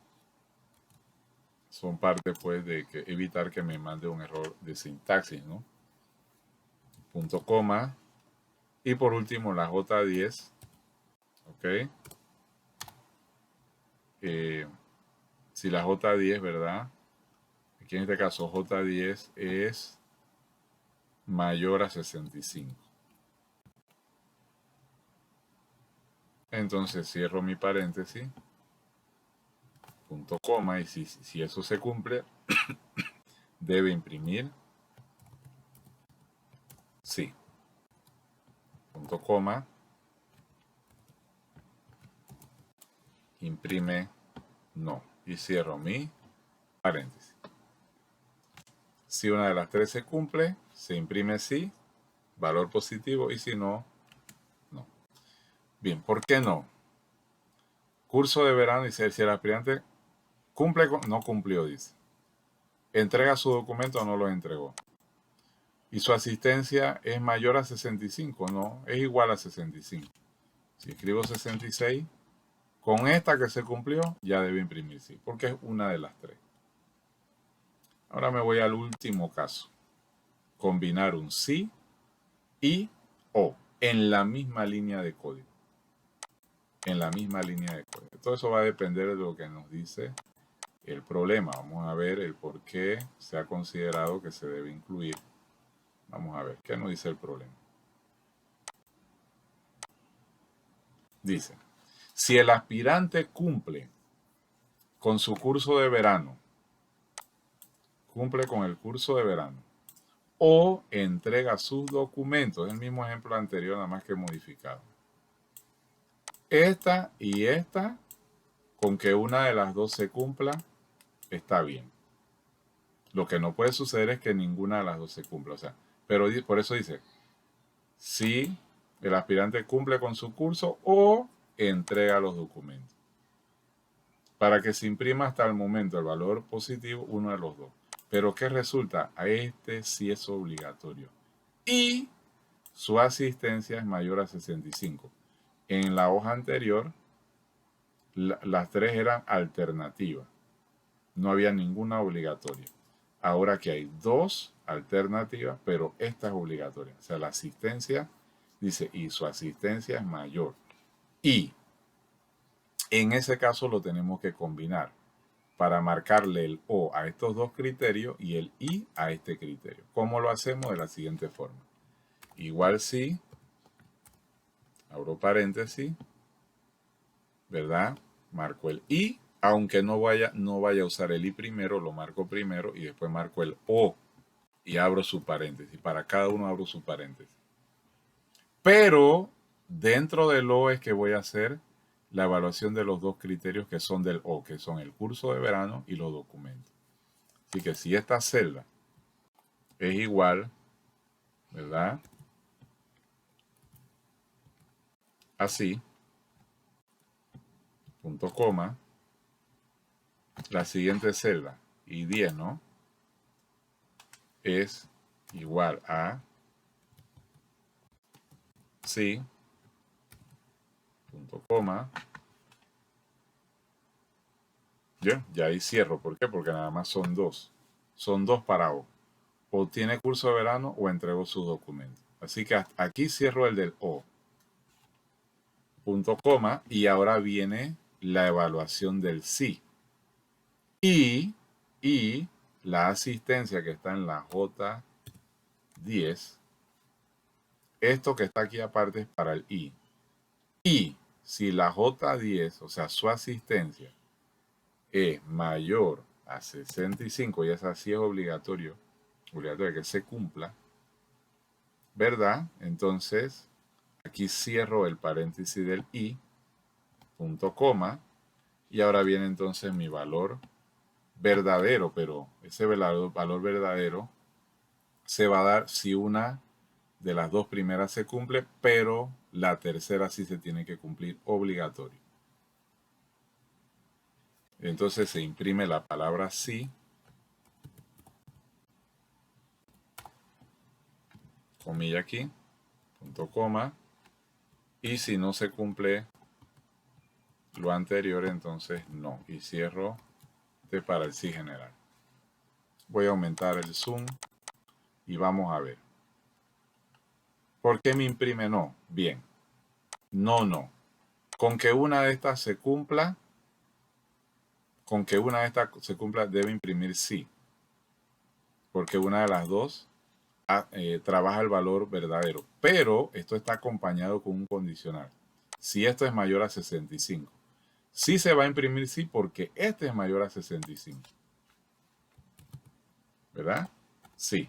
son parte, pues, de evitar que me mande un error de sintaxis, ¿no? Punto coma. Y por último, la J10. ¿Ok? Si la J10, ¿verdad? Aquí en este caso J10 es mayor a 65. Entonces cierro mi paréntesis, punto coma, y si eso se cumple, debe imprimir sí. punto coma, imprime no y cierro mi paréntesis. Si una de las tres se cumple, se imprime sí, valor positivo, y si no, no. Bien, ¿por qué no? Curso de verano, dice, si el aspirante cumple con, no cumplió, dice. Entrega su documento o no lo entregó. Y su asistencia es mayor a 65, no, es igual a 65. Si escribo 66, con esta que se cumplió, ya debe imprimir sí, porque es una de las tres. Ahora me voy al último caso. Combinar un sí y o en la misma línea de código. En la misma línea de código. Todo eso va a depender de lo que nos dice el problema. Vamos a ver el por qué se ha considerado que se debe incluir. Vamos a ver qué nos dice el problema. Dice, si el aspirante cumple con su curso de verano, cumple con el curso de verano, o entrega sus documentos, el mismo ejemplo anterior, nada más que modificado. Esta y esta, con que una de las dos se cumpla, está bien. Lo que no puede suceder es que ninguna de las dos se cumpla. O sea, pero por eso dice, si el aspirante cumple con su curso o entrega los documentos. Para que se imprima hasta el momento el valor positivo, uno de los dos. Pero ¿qué resulta? A este sí es obligatorio. Y su asistencia es mayor a 65. En la hoja anterior, las tres eran alternativas. No había ninguna obligatoria. Ahora que hay dos alternativas, pero esta es obligatoria. O sea, la asistencia, dice, y su asistencia es mayor. Y en ese caso lo tenemos que combinar para marcarle el O a estos dos criterios y el I a este criterio. ¿Cómo lo hacemos? De la siguiente forma. Igual si, abro paréntesis, ¿verdad? Marco el I, aunque no vaya a usar el I primero, lo marco primero y después marco el O y abro su paréntesis. Para cada uno abro su paréntesis. Pero dentro del O es que voy a hacer la evaluación de los dos criterios que son del O, que son el curso de verano y los documentos. Así que si esta celda es igual, ¿verdad? Así, punto coma, la siguiente celda, y 10, ¿no? Es igual a sí, punto coma. Ya ahí cierro. ¿Por qué? Porque nada más son dos. Son dos para O. O tiene curso de verano o entregó sus documentos. Así que aquí cierro el del O. Punto coma. Y ahora viene la evaluación del sí. Y la asistencia que está en la J10. Esto que está aquí aparte es para el I. Y si la J10, o sea, su asistencia, es mayor a 65, y esa sí es obligatorio que se cumpla, ¿verdad? Entonces, aquí cierro el paréntesis del I, punto coma, y ahora viene entonces mi valor verdadero, pero ese valor verdadero se va a dar si una de las dos primeras se cumple, pero la tercera sí se tiene que cumplir obligatorio. Entonces se imprime la palabra sí, comilla aquí, punto coma, y si no se cumple lo anterior, entonces no, y cierro para el sí general. Voy a aumentar el zoom y vamos a ver. ¿Por qué me imprime no? Bien, no. Con que una de estas se cumpla, debe imprimir sí, porque una de las dos trabaja el valor verdadero, pero esto está acompañado con un condicional. Si esto es mayor a 65, sí se va a imprimir sí porque este es mayor a 65. ¿Verdad? Sí.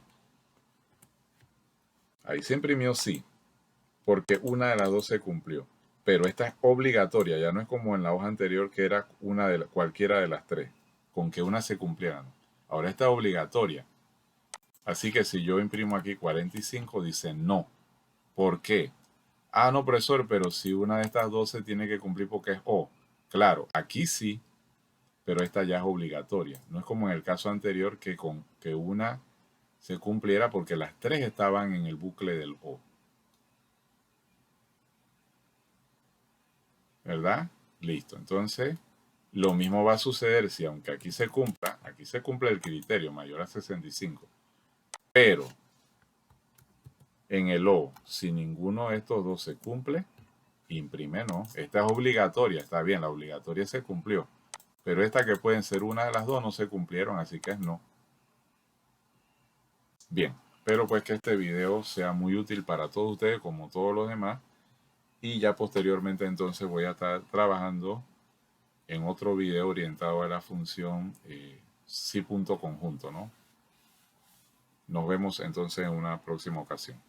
Ahí se imprimió sí. porque una de las dos se cumplió. Pero esta es obligatoria, ya no es como en la hoja anterior que era cualquiera de las tres, con que una se cumpliera. ¿No? Ahora esta es obligatoria. Así que si yo imprimo aquí 45, dice no. ¿Por qué? Ah, no, profesor, pero si una de estas dos se tiene que cumplir porque es O. Claro, aquí sí, pero esta ya es obligatoria. No es como en el caso anterior que con que una se cumpliera porque las tres estaban en el bucle del O. ¿Verdad? Listo. Entonces, lo mismo va a suceder si aunque aquí se cumple el criterio mayor a 65, pero en el O, si ninguno de estos dos se cumple, imprime no. Esta es obligatoria, está bien, la obligatoria se cumplió, pero esta que pueden ser una de las dos no se cumplieron, así que es no. Bien, espero pues que este video sea muy útil para todos ustedes como todos los demás y ya posteriormente entonces voy a estar trabajando en otro video orientado a la función si punto conjunto, ¿no? Nos vemos entonces en una próxima ocasión.